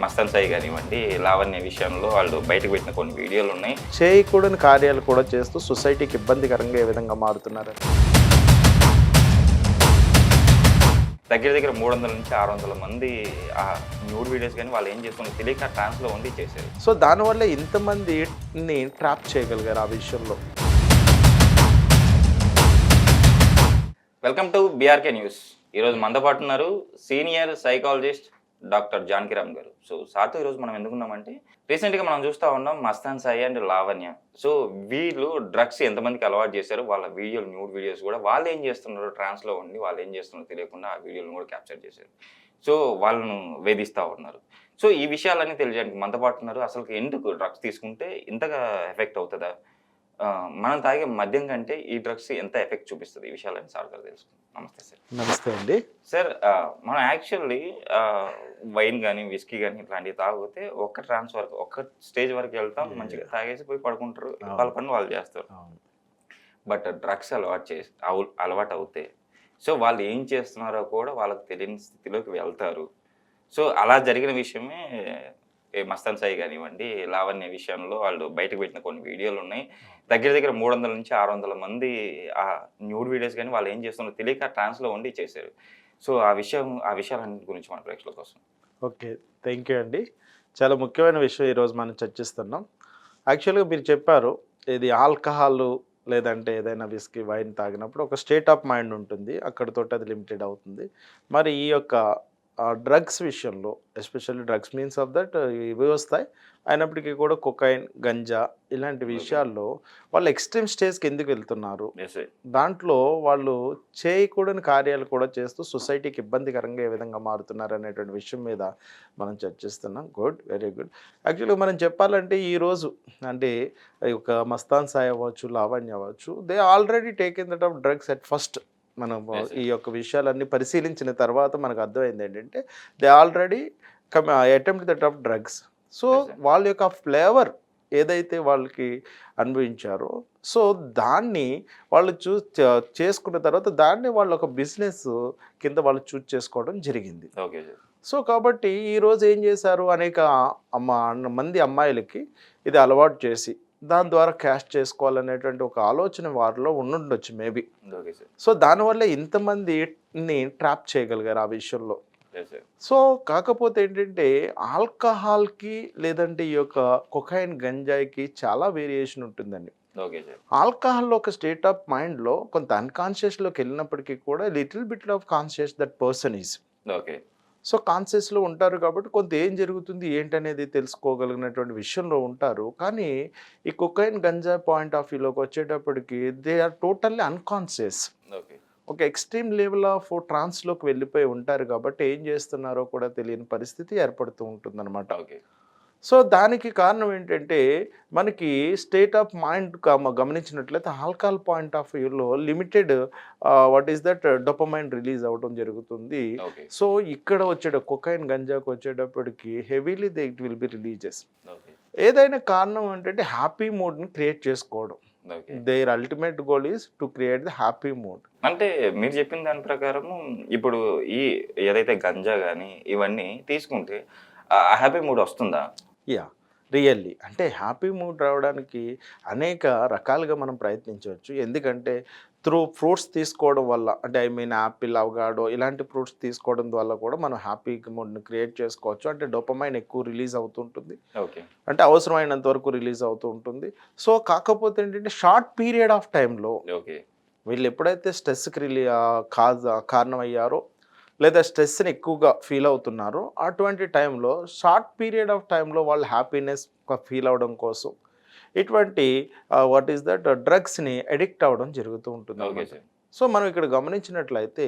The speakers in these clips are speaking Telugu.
మస్తాన్ సాయి కానివ్వండి, లావణ్య విషయంలో వాళ్ళు బయటకు పెట్టిన కొన్ని వీడియోలు ఉన్నాయి. చేయకూడని కార్యాలు కూడా చేస్తూ సొసైటీకి ఇబ్బందికరంగా ఏ విధంగా మారుతున్నారు? దగ్గర దగ్గర 300 నుంచి 600 మంది ఆ న్యూడ్ వీడియోస్ కానీ వాళ్ళు ఏం చేస్తున్నారు తెలియక ట్రాన్స్లో ఉండి చేశారు. సో దానివల్ల ఇంతమందిని ట్రాప్ చేయగలిగారు ఆ విషయంలో. Welcome to BRK news. ఈరోజు మనతో పాటు ఉన్నారు సీనియర్ సైకాలజిస్ట్ డాక్టర్ జానకిరామ్ గారు. సో సార్తో ఈరోజు మనం ఎందుకున్నామంటే రీసెంట్గా మనం చూస్తూ ఉన్నాం మస్తాన్ సాయి అండ్ లావణ్య. సో వీళ్ళు డ్రగ్స్ ఎంతమందికి అలవాటు చేశారు, వాళ్ళ వీడియోలు న్యూడ్ వీడియోస్ కూడా వాళ్ళు ఏం చేస్తున్నారు ట్రాన్స్లో ఉండి వాళ్ళు ఏం చేస్తున్నారో తెలియకుండా ఆ వీడియోలను కూడా క్యాప్చర్ చేశారు. సో వాళ్ళను వేధిస్తూ ఉన్నారు. సో ఈ విషయాలన్నీ తెలియజేయడానికి మనతో పాటు ఉన్నారు. అసలు ఎందుకు డ్రగ్స్ తీసుకుంటే ఇంతగా ఎఫెక్ట్ అవుతుందా, మనం తాగే మద్యం కంటే ఈ డ్రగ్స్ ఎంత ఎఫెక్ట్ చూపిస్తుంది, ఈ విషయాలని సార్ గారు తెలుసుకుందాం. నమస్తే సార్. నమస్తే అండి సార్, మనం యాక్చువల్లీ వైన్ కానీ విస్కీ కానీ ఇట్లాంటివి తాగితే ఒక్క ట్రాన్స్ వరకు ఒక్క స్టేజ్ వరకు వెళ్తాం, మంచిగా తాగేసి పోయి పడుకుంటారు, వాళ్ళ పని వాళ్ళు చేస్తారు. బట్ డ్రగ్స్ అలవాటు అవుతే సో వాళ్ళు ఏం చేస్తున్నారో కూడా వాళ్ళకి తెలియని స్థితిలోకి వెళ్తారు. సో అలా జరిగిన విషయమే మస్తాన్ సాయి కానివ్వండి, లావణ్య విషయంలో వాళ్ళు బయటకు పెట్టిన కొన్ని వీడియోలు ఉన్నాయి. దగ్గర దగ్గర 300 నుంచి 600 మంది ఆ న్యూడ్ వీడియోస్ కానీ వాళ్ళు ఏం చేస్తున్నారో తెలియక ట్రాన్స్లో ఉండి చేశారు. సో ఆ విషయాలన్నింటి గురించి మన ప్రేక్షకుల కోసం. ఓకే, థ్యాంక్ యూ అండి. చాలా ముఖ్యమైన విషయం ఈరోజు మనం చర్చిస్తున్నాం. యాక్చువల్గా మీరు చెప్పారు, ఇది ఆల్కహాల్ లేదంటే ఏదైనా విస్కీ వైన్ తాగినప్పుడు ఒక స్టేట్ ఆఫ్ మైండ్ ఉంటుంది, అక్కడితోటి అది లిమిటెడ్ అవుతుంది. మరి ఈ యొక్క డ్రగ్స్ విషయంలో especially drugs means of that ఇవి వస్తాయి, అయినప్పటికీ కూడా కొకైన్, గంజా ఇలాంటి విషయాల్లో వాళ్ళు ఎక్స్ట్రీమ్ స్టేజ్కి ఎందుకు వెళ్తున్నారు, దాంట్లో వాళ్ళు చేయకూడని కార్యాలు కూడా చేస్తూ సొసైటీకి ఇబ్బందికరంగా ఏ విధంగా మారుతున్నారు అనేటువంటి విషయం మీద మనం చర్చిస్తున్నాం. Good, very good. యాక్చువల్గా మనం చెప్పాలంటే ఈరోజు అంటే ఒక మస్తాన్ సాయి అవ్వచ్చు, లావణ్య అవ్వచ్చు, they already taken that of drugs at first. మనం ఈ యొక్క విషయాలన్నీ పరిశీలించిన తర్వాత మనకు అర్థమైంది ఏంటంటే they already attempt that of drugs. So వాళ్ళ యొక్క ఫ్లేవర్ ఏదైతే వాళ్ళకి అనుభవించారో సో దాన్ని వాళ్ళు చేసుకున్న తర్వాత దాన్ని వాళ్ళు ఒక బిజినెస్ కింద వాళ్ళు చూజ్ చేసుకోవడం జరిగింది. ఓకే. సో కాబట్టి ఈరోజు ఏం చేశారు, అనేక మంది అమ్మాయిలకి ఇది అలవాటు చేసి దాని ద్వారా క్యాష్ చేసుకోవాలనేటువంటి ఒక ఆలోచన వారిలో ఉండుండొచ్చు మేబీ. సో దానివల్ల ఇంతమందిని ట్రాప్ చేయగలిగారు ఆ విషయంలో. సో కాకపోతే ఏంటంటే ఆల్కహాల్కి లేదంటే ఈ యొక్క కొకైన్, గంజాయికి చాలా వేరియేషన్ ఉంటుందండి. ఆల్కహాల్లో ఒక స్టేట్ ఆఫ్ మైండ్లో కొంత అన్కాన్షియస్లోకి వెళ్ళినప్పటికీ కూడా little bit of conscious that person is. Okay. So కాన్షియస్లో ఉంటారు కాబట్టి కొంత ఏం జరుగుతుంది ఏంటనేది తెలుసుకోగలిగినటువంటి విషయంలో ఉంటారు. కానీ ఈ కొకైన్, గంజా పాయింట్ ఆఫ్ వ్యూలోకి వచ్చేటప్పటికి దే ఆర్ టోటల్లీ అన్కాన్షియస్. ఒక ఎక్స్ట్రీమ్ లెవెల్ ఆఫ్ ట్రాన్స్లోకి వెళ్ళిపోయి ఉంటారు కాబట్టి ఏం చేస్తున్నారో కూడా తెలియని పరిస్థితి ఏర్పడుతూ ఉంటుందన్నమాట. సో దానికి కారణం ఏంటంటే మనకి స్టేట్ ఆఫ్ మైండ్ గమనించినట్లయితే ఆల్కహాల్ పాయింట్ ఆఫ్ వ్యూలో limited what is that dopamine release అవ్వడం జరుగుతుంది. సో ఇక్కడ కొకైన్, గంజాకు వచ్చేటప్పటికి heavily it will be releases. ఏదైనా కారణం ఏంటంటే హ్యాపీ మూడ్ని క్రియేట్ చేసుకోవడం. Their ultimate goal is to create the happy mood. అంటే మీరు చెప్పిన దాని ప్రకారము ఇప్పుడు ఈ ఏదైతే గంజా కానీ ఇవన్నీ తీసుకుంటే హ్యాపీ మూడ్ వస్తుందా? యా, రియల్లీ అంటే హ్యాపీ మూడ్ రావడానికి అనేక రకాలుగా మనం ప్రయత్నించవచ్చు. ఎందుకంటే త్రూ ఫ్రూట్స్ తీసుకోవడం వల్ల, అంటే ఐ మీన్ యాపిల్, అవగాడో ఇలాంటి ఫ్రూట్స్ తీసుకోవడం వల్ల కూడా మనం హ్యాపీ మూడ్ని క్రియేట్ చేసుకోవచ్చు. అంటే డోపమైన్ ఎక్కువ రిలీజ్ అవుతుంటుంది, ఓకే, అంటే అవసరమైనంత వరకు రిలీజ్ అవుతూ ఉంటుంది. సో కాకపోతే ఏంటంటే షార్ట్ పీరియడ్ ఆఫ్ టైంలో వీళ్ళు ఎప్పుడైతే స్ట్రెస్కి కారణమయ్యారో లేదా స్ట్రెస్ని ఎక్కువగా ఫీల్ అవుతున్నారో అటువంటి టైంలో షార్ట్ పీరియడ్ ఆఫ్ టైంలో వాళ్ళు హ్యాపీనెస్ ఫీల్ అవ్వడం కోసం ఇటువంటి వాట్ ఈస్ దట్ డ్రగ్స్ని అడిక్ట్ అవ్వడం జరుగుతూ ఉంటుంది. సో మనం ఇక్కడ గమనించినట్లయితే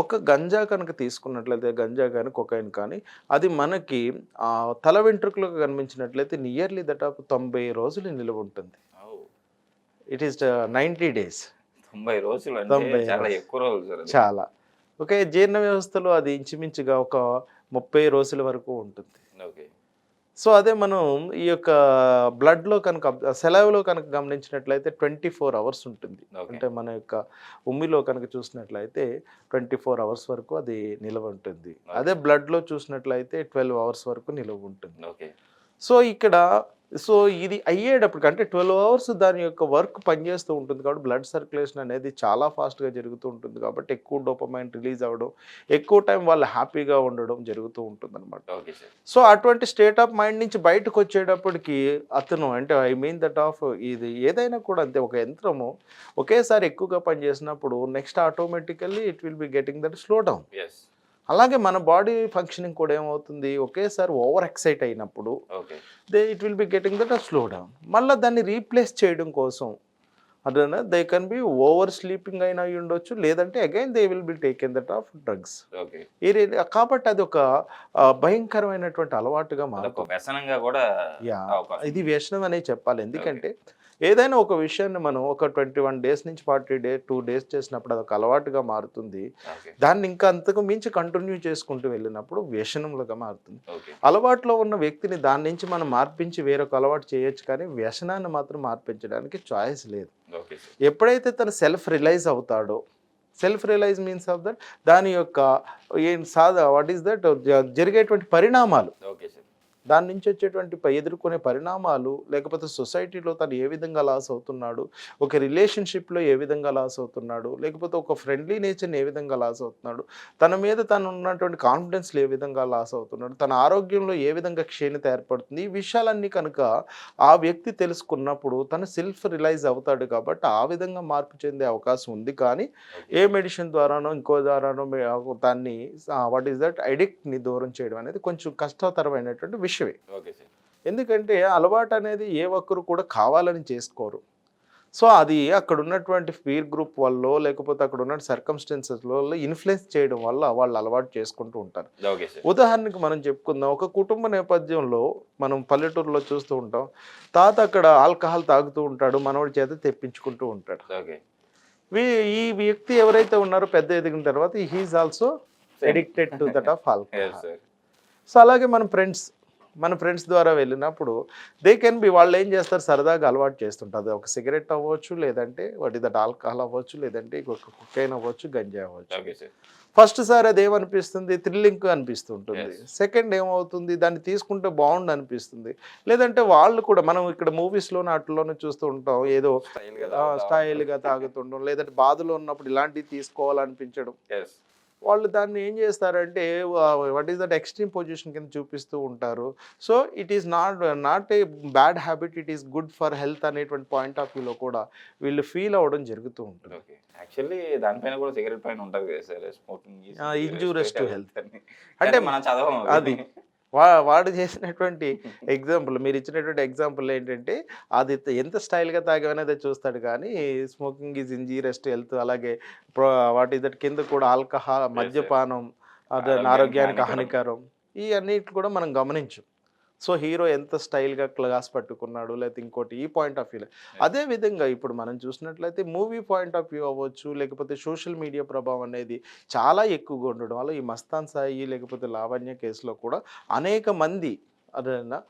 ఒక గంజా కనుక తీసుకున్నట్లయితే, గంజా కానీ కొకైన్ కానీ, అది మనకి తల వెంట్రుకలకు కనిపించినట్లయితే నియర్లీ దట్ ఆఫ్ 90 రోజులు నిలువ ఉంటుంది. It is 90 days. 90 రోజులు చాలా ఎక్కువ రోజులు. చాలా. ఓకే, జీర్ణ వ్యవస్థలో అది ఇంచుమించుగా ఒక 30 రోజుల వరకు ఉంటుంది. సో అదే మనం ఈ యొక్క బ్లడ్లో కనుక సెలవులో కనుక గమనించినట్లయితే 24 అవర్స్ ఉంటుంది. ఓకే. అంటే మన యొక్క ఉమ్మిలో కనుక చూసినట్లయితే 24 అవర్స్ వరకు అది నిలవ ఉంటుంది. అదే బ్లడ్లో చూసినట్లయితే 12 అవర్స్ వరకు నిలవ ఉంటుంది. ఓకే. సో ఇక్కడ సో ఇది అయ్యేటప్పటికి అంటే 12 అవర్స్ దాని యొక్క వర్క్ పనిచేస్తూ ఉంటుంది కాబట్టి బ్లడ్ సర్క్యులేషన్ అనేది చాలా ఫాస్ట్గా జరుగుతూ ఉంటుంది కాబట్టి ఎక్కువ డోపమైన్ రిలీజ్ అవ్వడం, ఎక్కువ టైం వాళ్ళు హ్యాపీగా ఉండడం జరుగుతూ ఉంటుంది అనమాట. Okay sir. సో అటువంటి స్టేట్ ఆఫ్ మైండ్ నుంచి బయటకు వచ్చేటప్పటికి అతను అంటే ఐ మీన్ దట్ ఆఫ్ ఇది ఏదైనా కూడా అంతే, ఒక యంత్రము ఒకేసారి ఎక్కువగా పనిచేసినప్పుడు next automatically it will be getting that slow down. Yes. అలాగే మన బాడీ ఫంక్షనింగ్ కూడా ఏమవుతుంది, ఒకేసారి ఓవర్ ఎక్సైట్ అయినప్పుడు okay. It will be getting that slow down. మళ్ళీ దాన్ని రీప్లేస్ చేయడం కోసం అదేనా they can be over sleeping అయినా అయి ఉండొచ్చు, లేదంటే again they will be taken that of drugs. Okay. కాబట్టి అది ఒక భయంకరమైనటువంటి అలవాటుగా అదొక మారుతుంది. వ్యసనంగా కూడా యా, అవకాశం. ఇది వ్యసనం అనే చెప్పాలి. ఎందుకంటే ఏదైనా ఒక విషయాన్ని మనం ఒక 21 డేస్ నుంచి 2 డేస్ చేసినప్పుడు అదొక అలవాటుగా మారుతుంది. ఓకే. దాన్ని ఇంకా అంతకు మించి కంటిన్యూ చేసుకుంటూ వెళ్ళినప్పుడు వ్యసనంలుగా మారుతుంది. ఓకే. అలవాట్లో ఉన్న వ్యక్తిని దాని నుంచి మనం మార్పించి వేరొక అలవాటు చేయొచ్చు, కానీ వ్యసనాన్ని మాత్రం మార్పించడానికి చాయిస్ లేదు. Okay sir. ఎప్పుడైతే తను సెల్ఫ్ రిలైజ్ అవుతాడో, self realise means of that దాని యొక్క వాట్ ఈస్ దట్ జరిగేటువంటి పరిణామాలు, ఓకే సార్. దాని నుంచి వచ్చేటువంటి ఎదుర్కొనే పరిణామాలు, లేకపోతే సొసైటీలో తను ఏ విధంగా లాస్ అవుతున్నాడు, ఒక రిలేషన్షిప్లో ఏ విధంగా లాస్ అవుతున్నాడు, లేకపోతే ఒక ఫ్రెండ్లీ నేచర్ని ఏ విధంగా లాస్ అవుతున్నాడు, తన మీద తను ఉన్నటువంటి కాన్ఫిడెన్స్లో ఏ విధంగా లాస్ అవుతున్నాడు, తన ఆరోగ్యంలో ఏ విధంగా క్షీణత ఏర్పడుతుంది, ఈ విషయాలన్నీ కనుక ఆ వ్యక్తి తెలుసుకున్నప్పుడు తను సెల్ఫ్ రిలైజ్ అవుతాడు. కాబట్టి ఆ విధంగా మార్పు చెందే అవకాశం ఉంది. కానీ ఏ మెడిసిన్ ద్వారానో ఇంకో ద్వారానో దాన్ని వాట్ ఈస్ దట్ అడిక్ట్ని దూరం చేయడం అనేది కొంచెం కష్టతరమైనటువంటి విషయమే. Okay sir. ఎందుకంటే అలవాటు అనేది ఏ ఒక్కరు కూడా కావాలని చేసుకోరు. సో అది అక్కడ ఉన్నటువంటి పీర్ గ్రూప్ వల్ల, లేకపోతే అక్కడ ఉన్న సర్కమ్స్టెన్సెస్ వల్ల ఇన్ఫ్లుయెన్స్ చేయడం వల్ల వాళ్ళు అలవాటు చేసుకుంటూ ఉంటారు. Okay sir. ఉదాహరణకు మనం చెప్పుకుందాం, ఒక కుటుంబ నేపథ్యంలో మనం పల్లెటూరులో చూస్తూ ఉంటాం, తాత అక్కడ ఆల్కహాల్ తాగుతూ ఉంటాడు, మనవడి చేత తెప్పించుకుంటూ ఉంటాడు. ఓకే. ఈ వ్యక్తి ఎవరైతే ఉన్నారో పెద్ద ఎదిగిన తర్వాత he is also addicted to that of as alcohol. Sir. So అలాగే మన ఫ్రెండ్స్ ద్వారా వెళ్ళినప్పుడు దే కెన్ బి, వాళ్ళు ఏం చేస్తారు, సరదాగా అలవాటు చేస్తుంటారు. ఒక సిగరెట్ అవ్వచ్చు, లేదంటే వాటి దట్ ఆల్కహాల్ అవ్వచ్చు, లేదంటే ఒక కుక్కైన్ అవ్వచ్చు, గంజా అవ్వచ్చు. Okay sir. ఫస్ట్ సారి అది ఏమనిపిస్తుంది, థ్రిల్లింగ్ అనిపిస్తుంటుంది. Yes. సెకండ్ ఏమవుతుంది, దాన్ని తీసుకుంటే బాగుండు అనిపిస్తుంది. లేదంటే వాళ్ళు కూడా మనం ఇక్కడ మూవీస్లోనే వాటిలోనే చూస్తూ ఉంటాం, ఏదో స్టైల్గా తాగుతుండడం, లేదంటే బాధలో ఉన్నప్పుడు ఇలాంటివి తీసుకోవాలనిపించడం. ఎస్. వాళ్ళు దాన్ని ఏం చేస్తారంటే what is that extreme position కింద చూపిస్తూ ఉంటారు. So it is not a bad habit, it is good for health అనేటువంటి పాయింట్ ఆఫ్ వ్యూలో కూడా వీళ్ళు ఫీల్ అవ్వడం జరుగుతూ ఉంటుంది. ఓకే. యాక్చువల్లీ దానిపైన కూడా సిగరెట్ పైన ఉంటుంది కదా sir, smoking injurious to health అంటే అంటే మనం చదవం అది వాడు చేసినటువంటి ఎగ్జాంపుల్, మీరు ఇచ్చినటువంటి ఎగ్జాంపుల్ ఏంటంటే అది ఎంత స్టైల్గా తాగనేది చూస్తాడు, కానీ smoking is injurious to health. అలాగే వాటి దట్ కింద కూడా ఆల్కహాల్, మద్యపానం అది ఆరోగ్యానికి హానికరం, ఈ అన్నిటి కూడా మనం గమనించు. సో హీరో ఎంత స్టైల్గా క్లాస్ పట్టుకున్నాడు, లేకపోతే ఇంకోటి ఈ పాయింట్ ఆఫ్ వ్యూలో. అదేవిధంగా ఇప్పుడు మనం చూసినట్లయితే మూవీ పాయింట్ ఆఫ్ వ్యూ అవ్వచ్చు, లేకపోతే సోషల్ మీడియా ప్రభావం అనేది చాలా ఎక్కువగా ఉండడం వల్ల ఈ మస్తాన్ సాయి లేకపోతే లావణ్య కేసులో కూడా అనేక మంది అదేనా,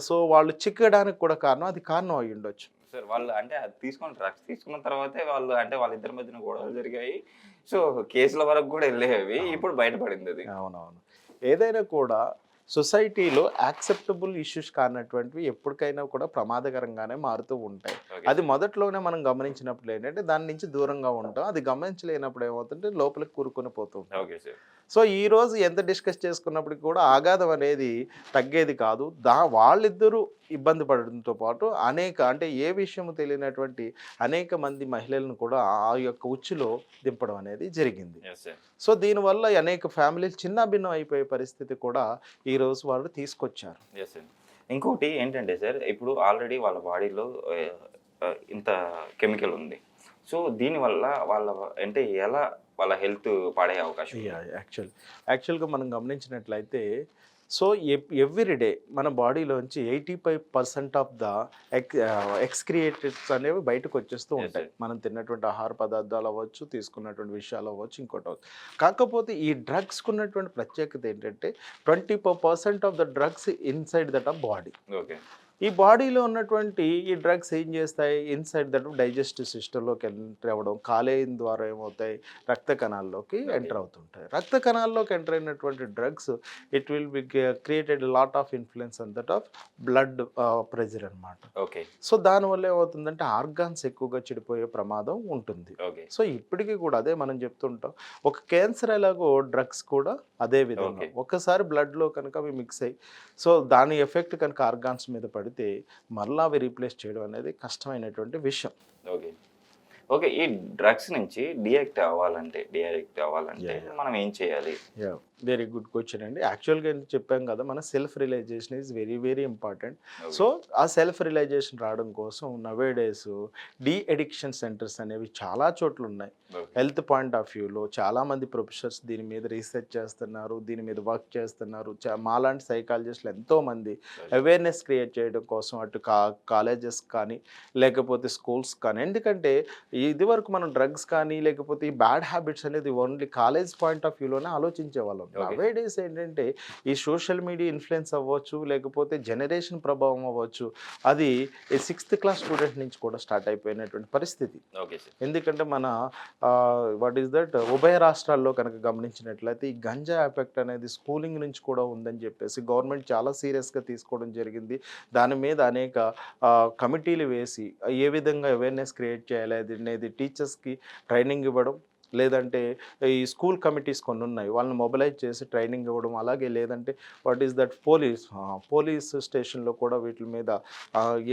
సో వాళ్ళు చిక్కడానికి కూడా అది కారణం అయి ఉండొచ్చు. సార్. వాళ్ళు అంటే అది డ్రగ్స్ తీసుకున్న తర్వాతే వాళ్ళు అంటే వాళ్ళిద్దరి మధ్యన గొడవలు జరిగాయి. సో కేసుల వరకు కూడా వెళ్ళేవి, ఇప్పుడు బయటపడింది అది. అవునవును. ఏదైనా కూడా సొసైటీలో యాక్సెప్టబుల్ ఇష్యూస్ కానటువంటివి ఎప్పటికైనా కూడా ప్రమాదకరంగానే మారుతూ ఉంటాయి. అది మొదట్లోనే మనం గమనించినప్పుడు ఏంటంటే దాని నుంచి దూరంగా ఉంటాం, అది గమనించలేనప్పుడు ఏమవుతుంటే లోపలికి కూరుకొని పోతూ ఉంటాం. Okay sir. సో ఈరోజు ఎంత డిస్కస్ చేసుకున్నప్పటికీ కూడా ఆఘాతం అనేది తగ్గేది కాదు. వాళ్ళిద్దరూ ఇబ్బంది పడడంతో పాటు అంటే ఏ విషయము తెలియనటువంటి అనేక మంది మహిళలను కూడా ఆ యొక్క ఉచ్చులో దింపడం అనేది జరిగింది. సో దీనివల్ల అనేక ఫ్యామిలీలు చిన్నాభిన్నం అయిపోయే పరిస్థితి కూడా ఈరోజు వాళ్ళు తీసుకొచ్చారు. ఇంకోటి ఏంటంటే సార్, ఇప్పుడు ఆల్రెడీ వాళ్ళ బాడీలో ఇంత కెమికల్ ఉంది. సో దీనివల్ల వాళ్ళ అంటే ఎలా వాళ్ళ హెల్త్ పాడే అవకాశం? యాక్చువల్గా మనం గమనించినట్లయితే సో ఎవ్రీ డే మన బాడీలోంచి 85% ఆఫ్ ద ఎక్స్క్రియేటెడ్స్ అనేవి బయటకు వచ్చేస్తూ Yes, ఉంటాయి. sir. మనం తిన్నటువంటి ఆహార పదార్థాలు అవ్వచ్చు, తీసుకున్నటువంటి విషయాలు అవ్వచ్చు, ఇంకోటి అవ్వచ్చు. కాకపోతే ఈ డ్రగ్స్కి ఉన్నటువంటి ప్రత్యేకత ఏంటంటే 24% of the drugs inside that of body. Okay. ఈ బాడీలో ఉన్నటువంటి ఈ డ్రగ్స్ ఏం చేస్తాయి, ఇన్సైడ్ దట్ డైజెస్టివ్ సిస్టంలోకి ఎంటర్ అవ్వడం, కాలేయం ద్వారా ఏమవుతాయి, రక్త కణాల్లోకి ఎంటర్ అవుతుంటాయి. రక్త కణాల్లోకి ఎంటర్ అయినటువంటి drugs it will be created lot of influence on that of blood pressure అనమాట. ఓకే. సో దానివల్ల ఏమవుతుందంటే ఆర్గాన్స్ ఎక్కువగా చెడిపోయే ప్రమాదం ఉంటుంది. ఓకే. సో ఇప్పటికీ కూడా అదే మనం చెప్తుంటాం, ఒక క్యాన్సర్ ఎలాగో డ్రగ్స్ కూడా అదే విధంగా Okay. ఒక్కసారి బ్లడ్లో కనుక అవి మిక్స్ అయ్యి సో దాని ఎఫెక్ట్ కనుక ఆర్గాన్స్ మీద పడితే మరలా అవి రీప్లేస్ చేయడం అనేది కష్టమైనటువంటి విషయం. ఓకే. ఓకే. ఈ డ్రగ్స్ నుంచి డియాడిక్ట్ అవ్వాలంటే Yeah. మనం ఏం చేయాలి? వెరీ గుడ్ క్వశ్చన్ అండి. యాక్చువల్గా చెప్పాం కదా, మన self realisation is very very important. Okay. So ఆ సెల్ఫ్ రియలైజేషన్ రావడం కోసం nowadays de addiction centres అనేవి చాలా చోట్ల ఉన్నాయి. Okay. హెల్త్ పాయింట్ ఆఫ్ వ్యూలో చాలామంది ప్రొఫెసర్స్ దీని మీద రీసెర్చ్ చేస్తున్నారు, దీని మీద వర్క్ చేస్తున్నారు. మాలాంటి సైకాలజిస్టులు ఎంతోమంది అవేర్నెస్ క్రియేట్ చేయడం కోసం అటు కాలేజెస్ కానీ లేకపోతే స్కూల్స్ కానీ, ఎందుకంటే ఇది వరకు మనం డ్రగ్స్ కానీ లేకపోతే ఈ బ్యాడ్ హ్యాబిట్స్ అనేది ఓన్లీ కాలేజ్ పాయింట్ ఆఫ్ వ్యూలోనే ఆలోచించేవాళ్ళం. Okay. నవే డేస్ ఏంటంటే ఈ సోషల్ మీడియా ఇన్ఫ్లుయెన్స్ అవ్వచ్చు, లేకపోతే జనరేషన్ ప్రభావం అవ్వచ్చు, అది 6th క్లాస్ స్టూడెంట్ నుంచి కూడా స్టార్ట్ అయిపోయినటువంటి పరిస్థితి. Okay sir. ఎందుకంటే మన వాట్ ఈస్ దట్ ఉభయ రాష్ట్రాల్లో కనుక గమనించినట్లయితే ఈ గంజా ఎఫెక్ట్ అనేది స్కూలింగ్ నుంచి కూడా ఉందని చెప్పేసి గవర్నమెంట్ చాలా సీరియస్గా తీసుకోవడం జరిగింది. దాని మీద అనేక కమిటీలు వేసి ఏ విధంగా అవేర్నెస్ క్రియేట్ చేయాలి అనేది టీచర్స్కి ట్రైనింగ్ ఇవ్వడం, లేదంటే ఈ స్కూల్ కమిటీస్ కొన్ని ఉన్నాయి వాళ్ళని మొబిలైజ్ చేసి ట్రైనింగ్ ఇవ్వడం, అలాగే లేదంటే వాట్ ఈస్ దట్ పోలీస్ స్టేషన్లో కూడా వీటి మీద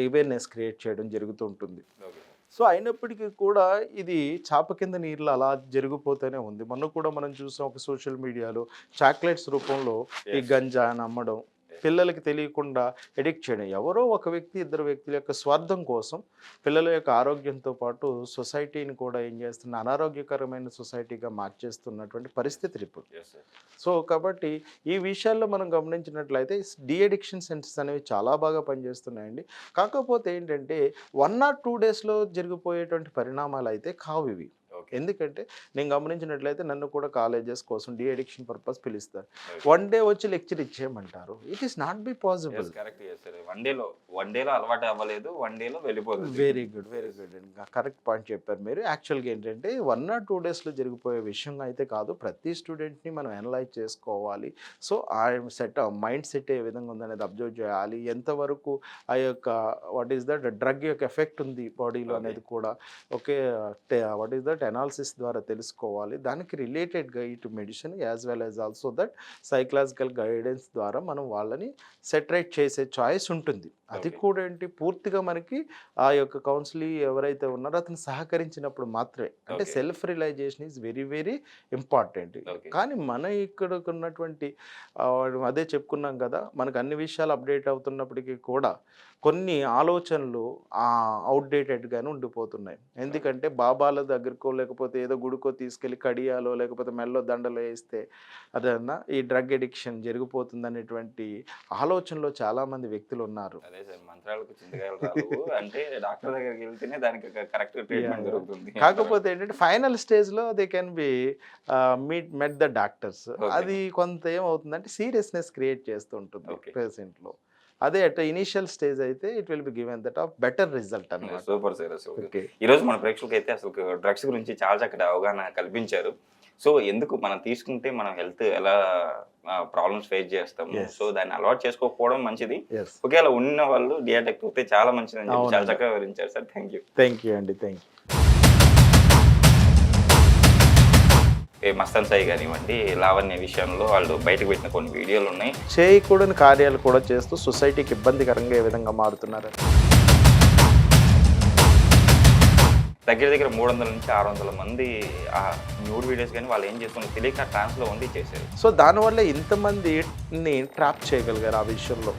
అవేర్నెస్ క్రియేట్ చేయడం జరుగుతూ ఉంటుంది. ఓకే. సో అయినప్పటికీ కూడా ఇది చాప కింద నీళ్ళు అలా జరిగిపోతూనే ఉంది. మొన్న కూడా మనం చూసాం ఒక సోషల్ మీడియాలో చాక్లెట్స్ రూపంలో ఈ Yes. గంజా అమ్మడం, పిల్లలకి తెలియకుండా ఎడిక్ట్ చేయడం. ఎవరో ఒక వ్యక్తి, ఇద్దరు వ్యక్తుల యొక్క స్వార్థం కోసం పిల్లల యొక్క ఆరోగ్యంతో పాటు సొసైటీని కూడా ఏం చేస్తున్న అనారోగ్యకరమైన సొసైటీగా మార్చేస్తున్నటువంటి పరిస్థితులు ఇప్పుడు. Yes, sir. సో కాబట్టి ఈ విషయాల్లో మనం గమనించినట్లయితే డీ అడిక్షన్ సెంటర్స్ అనేవి చాలా బాగా పనిచేస్తున్నాయండి. కాకపోతే ఏంటంటే 1 or 2 డేస్లో జరిగిపోయేటువంటి పరిణామాలు అయితే కావు ఇవి. ఓకే. ఎందుకంటే నేను గమనించినట్లయితే నన్ను కూడా కాలేజెస్ కోసం డీ అడిక్షన్ పర్పస్ పిలుస్తారు. Okay. 1 డే వచ్చి లెక్చర్ ఇచ్చేయమంటారు. It is not be possible. Yes, correct. Yes, sir. One డేలో అలవాటు అవ్వలేదు, 1 డేలో వెళ్ళిపోతుంది. వెరీ గుడ్ ఇంకా కరెక్ట్ పాయింట్ చెప్పారు మీరు. యాక్చువల్గా ఏంటంటే 1 or 2 డేస్లో జరిగిపోయే విషయం అయితే కాదు. ప్రతి స్టూడెంట్ని మనం అనలైజ్ చేసుకోవాలి. సో ఆ మైండ్ సెట్ ఏ విధంగా ఉందనేది అబ్జర్వ్ చేయాలి. ఎంతవరకు ఆ యొక్క వాట్ ఈస్ దట్ డ్రగ్ యొక్క ఎఫెక్ట్ ఉంది బాడీలో Okay. అనేది కూడా okay what is that analysis ద్వారా తెలుసుకోవాలి. దానికి రిలేటెడ్గా ఇటు medicine as well as also that psychological guidance ద్వారా మనం వాళ్ళని సెటరేట్ చేసే చాయిస్ ఉంటుంది. అది Okay. కూడా ఏంటి పూర్తిగా మనకి ఆ యొక్క కౌన్సిలింగ్ ఎవరైతే ఉన్నారో అతను సహకరించినప్పుడు మాత్రమే. అంటే Okay. Self realisation is very very important. Okay. కానీ మన ఇక్కడ ఉన్నటువంటి అదే చెప్పుకున్నాం కదా, మనకు అన్ని విషయాలు అప్డేట్ అవుతున్నప్పటికీ కూడా కొన్ని ఆలోచనలు అవుట్డేటెడ్గానే ఉండిపోతున్నాయి. ఎందుకంటే బాబాల దగ్గరకో లేకపోతే ఏదో గుడికో తీసుకెళ్ళి కడియాలో లేకపోతే మెల్లో దండలో వేస్తే అదన్నా ఈ డ్రగ్ ఎడిక్షన్ జరిగిపోతుంది అనేటువంటి ఆలోచనలో చాలామంది వ్యక్తులు ఉన్నారు. అదే సార్, మంత్రాలకు చింతకాయలు రావు అంటే డాక్టర్ దగ్గరికి వెళ్తేనే దానికి కరెక్ట్ ట్రీట్మెంట్ దొరుకుతుంది. కాకపోతే ఏంటంటే ఫైనల్ స్టేజ్లో they can B met the doctors. Okay. అది కొంత ఏమవుతుందంటే సీరియస్నెస్ క్రియేట్ చేస్తూ ఉంటుంది Okay. పేషెంట్లో. అదే అట్ ఇనిషియల్ స్టేజ్ అయితే it will be given that of better result అన్నమాట. Super sir. అసలు ఓకే. ఈ రోజు మన ప్రేక్షకులకి అయితే అసలు డ్రగ్స్ గురించి చాలా చక్కటి అవగాహన కల్పించారు. సో ఎందుకు మనం తీసుకుంటే మనం హెల్త్ ఎలా ప్రాబ్లమ్స్ ఫేస్ చేస్తాము, Yes. సో దాన్ని అలవాటు చేసుకోకపోవడం మంచిది, ఎస్, ఒకవేళ ఉన్న వాళ్ళు డియాడిక్ట్ అయితే చాలా మంచిది అని చెప్పి చాలా అవునండి. చక్కగా వివరించారు sir. Thank you. Thank you అండి, థ్యాంక్ యూ. మస్తాన్ సాయి కానివ్వండి, లావణ్య విషయంలో వాళ్ళు బయటకు పెట్టిన కొన్ని వీడియోలు ఉన్నాయి. చేయకూడని కార్యాలు కూడా చేస్తూ సొసైటీకి ఇబ్బందికరంగా ఏ విధంగా మారుతున్నారు. దగ్గర దగ్గర 300 నుంచి 600 మంది ఆ న్యూడ్ వీడియోస్ కానీ వాళ్ళు ఏం చేస్తున్నారు తెలియక ట్రాన్స్లో ఉండి చేశారు. సో దానివల్ల ఇంతమందిని ట్రాప్ చేయగలిగారు ఆ విషయంలో.